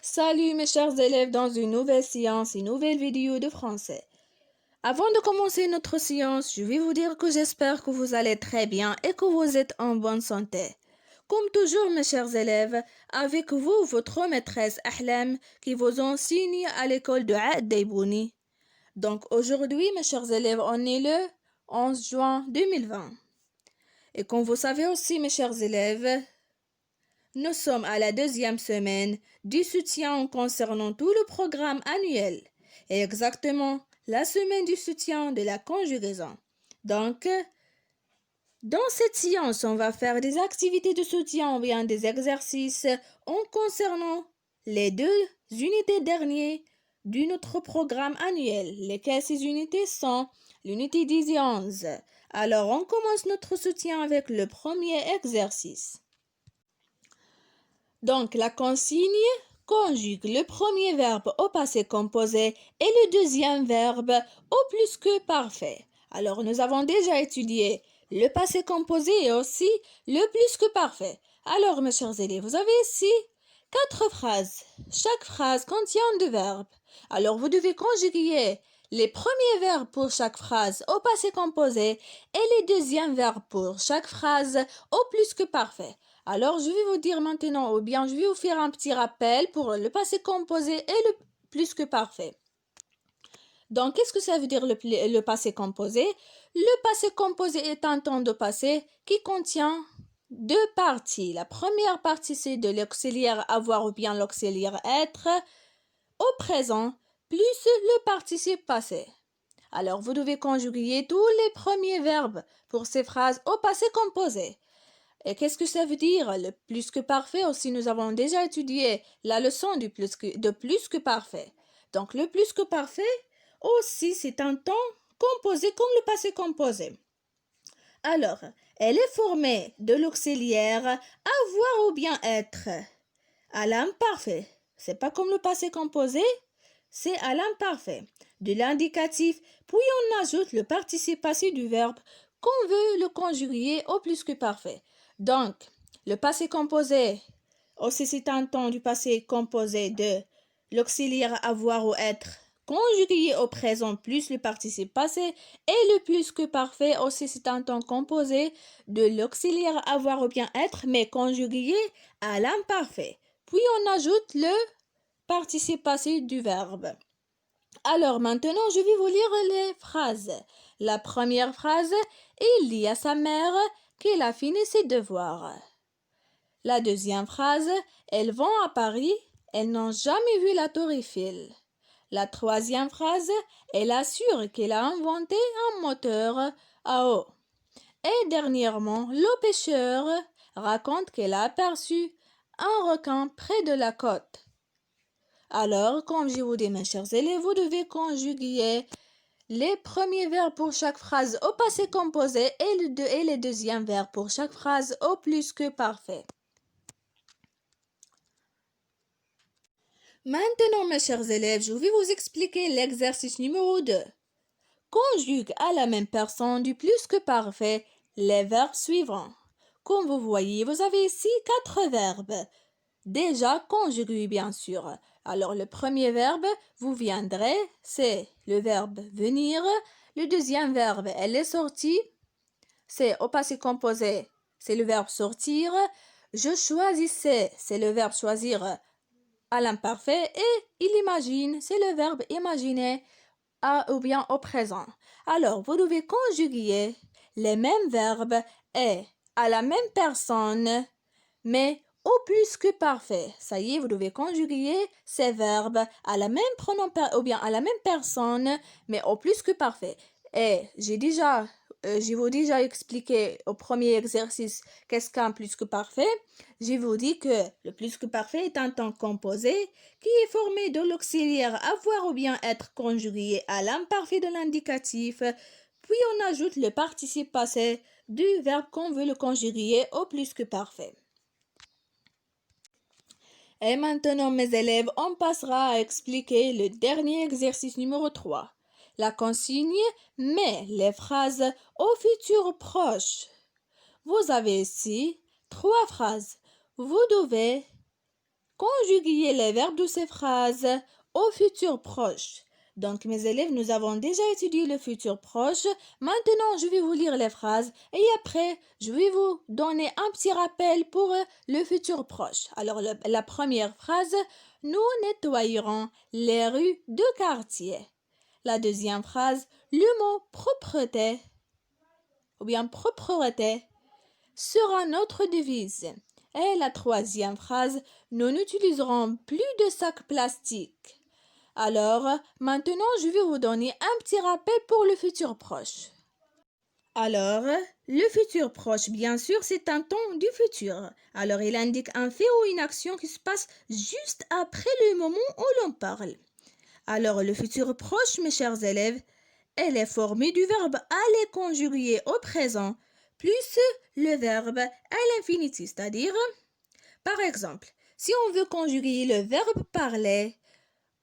Salut mes chers élèves dans une nouvelle séance, une nouvelle vidéo de français. Avant de commencer notre séance, je vais vous dire que j'espère que vous allez très bien et que vous êtes en bonne santé. Comme toujours mes chers élèves, avec vous votre maîtresse Ahlam qui vous enseigne à l'école de Aad Daibouni. Donc aujourd'hui mes chers élèves, on est le 11 juin 2020. Et comme vous savez aussi mes chers élèves, nous sommes à la deuxième semaine du soutien concernant tout le programme annuel et exactement la semaine du soutien de la conjugaison. Donc, dans cette séance, on va faire des activités de soutien ou bien des exercices en concernant les deux unités dernières de notre programme annuel, lesquelles ces unités sont l'unité 10 et 11. Alors, on commence notre soutien avec le premier exercice. Donc, la consigne conjugue le premier verbe au passé composé et le deuxième verbe au plus que parfait. Alors, nous avons déjà étudié le passé composé et aussi le plus que parfait. Alors, mes chers élèves, vous avez ici 4 phrases. Chaque phrase contient 2 verbes. Alors, vous devez conjuguer les premiers verbes pour chaque phrase au passé composé et les deuxièmes verbes pour chaque phrase au plus que parfait. Alors, je vais vous dire maintenant, ou bien je vais vous faire un petit rappel pour le passé composé et le plus que parfait. Donc, qu'est-ce que ça veut dire le passé composé? Le passé composé est un temps de passé qui contient 2 parties. La première partie, c'est de l'auxiliaire avoir ou bien l'auxiliaire être au présent plus le participe passé. Alors, vous devez conjuguer tous les premiers verbes pour ces phrases au passé composé. Et qu'est-ce que ça veut dire? Le plus que parfait aussi, nous avons déjà étudié la leçon de plus que parfait. Donc, le plus que parfait aussi, c'est un temps composé comme le passé composé. Alors, elle est formée de l'auxiliaire avoir ou bien être à l'imparfait. C'est pas comme le passé composé, c'est à l'imparfait. De l'indicatif, puis on ajoute le participe passé du verbe qu'on veut le conjuguer au plus que parfait. Donc, le passé composé, aussi c'est un temps du passé composé de l'auxiliaire avoir ou être conjugué au présent plus le participe passé et le plus que parfait aussi c'est un temps composé de l'auxiliaire avoir ou bien être mais conjugué à l'imparfait. Puis on ajoute le participe passé du verbe. Alors maintenant, je vais vous lire les phrases. La première phrase, il dit à sa mère qu'il a fini ses devoirs. La deuxième phrase, elles vont à Paris, elles n'ont jamais vu la tour Eiffel. La troisième phrase, elle assure qu'elle a inventé un moteur à eau. Et dernièrement, le pêcheur raconte qu'elle a aperçu un requin près de la côte. Alors, comme je vous dis, mes chers élèves, vous devez conjuguer les premiers verbes pour chaque phrase au passé composé et les deuxièmes verbes pour chaque phrase au plus que parfait. Maintenant, mes chers élèves, je vais vous expliquer l'exercice numéro 2. Conjugue à la même personne du plus que parfait les verbes suivants. Comme vous voyez, vous avez ici 4 verbes. Déjà conjugués, bien sûr. Alors, le premier verbe, vous viendrez, c'est le verbe venir. Le deuxième verbe, elle est sortie. C'est au passé composé, c'est le verbe sortir. Je choisissais, c'est le verbe choisir à l'imparfait. Et il imagine, c'est le verbe imaginer ou bien au présent. Alors, vous devez conjuguer les mêmes verbes et à la même personne, mais au plus que parfait. Ça y est, vous devez conjuguer ces verbes à la même pronom ou bien à la même personne, mais au plus que parfait. Et j'ai vous déjà expliqué au premier exercice qu'est-ce qu'un plus que parfait. Je vous dis que le plus que parfait est un temps composé qui est formé de l'auxiliaire avoir ou bien être conjugué à l'imparfait de l'indicatif, puis on ajoute le participe passé du verbe qu'on veut le conjuguer au plus que parfait. Et maintenant, mes élèves, on passera à expliquer le dernier exercice numéro 3. La consigne met les phrases au futur proche. Vous avez ici 3 phrases. Vous devez Conjuguer les verbes de ces phrases au futur proche. Donc, mes élèves, nous avons déjà étudié le futur proche. Maintenant, je vais vous lire les phrases et après, je vais vous donner un petit rappel pour le futur proche. Alors, la première phrase, nous nettoyerons les rues de quartier. La deuxième phrase, le mot propreté ou bien propreté sera notre devise. Et la troisième phrase, nous n'utiliserons plus de sacs plastiques. Alors, maintenant, je vais vous donner un petit rappel pour le futur proche. Alors, le futur proche, bien sûr, c'est un temps du futur. Alors, il indique un fait ou une action qui se passe juste après le moment où l'on parle. Alors, le futur proche, mes chers élèves, elle est formée du verbe aller conjugué au présent plus le verbe à l'infinitif, c'est-à-dire, par exemple, si on veut conjuguer le verbe parler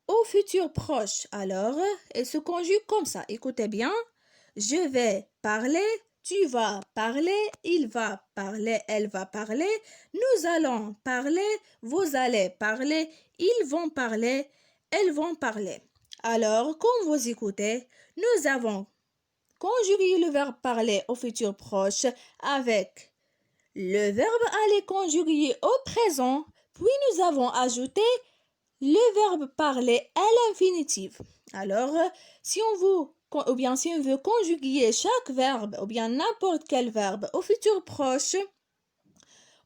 au futur proche, alors elle se conjugue comme ça. Écoutez bien, je vais parler, tu vas parler, il va parler, elle va parler, nous allons parler, vous allez parler, ils vont parler, elles vont parler. Alors, comme vous écoutez, nous avons conjugué le verbe parler au futur proche avec le verbe aller conjugué au présent, puis nous avons ajouté le verbe parler à l'infinitif. Alors, si on veut conjuguer chaque verbe ou bien n'importe quel verbe au futur proche,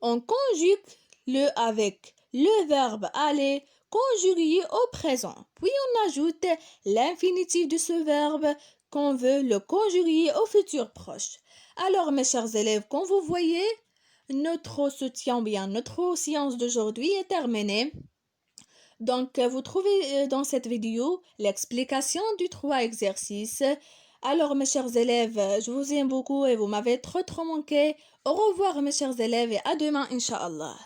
on conjugue le avec le verbe aller conjugué au présent. Puis on ajoute l'infinitif de ce verbe qu'on veut le conjuguer au futur proche. Alors, mes chers élèves, comme vous voyez, notre séance d'aujourd'hui est terminée. Donc, vous trouvez dans cette vidéo l'explication du 3 exercices. Alors, mes chers élèves, je vous aime beaucoup et vous m'avez trop manqué. Au revoir, mes chers élèves, et à demain, Inch'Allah.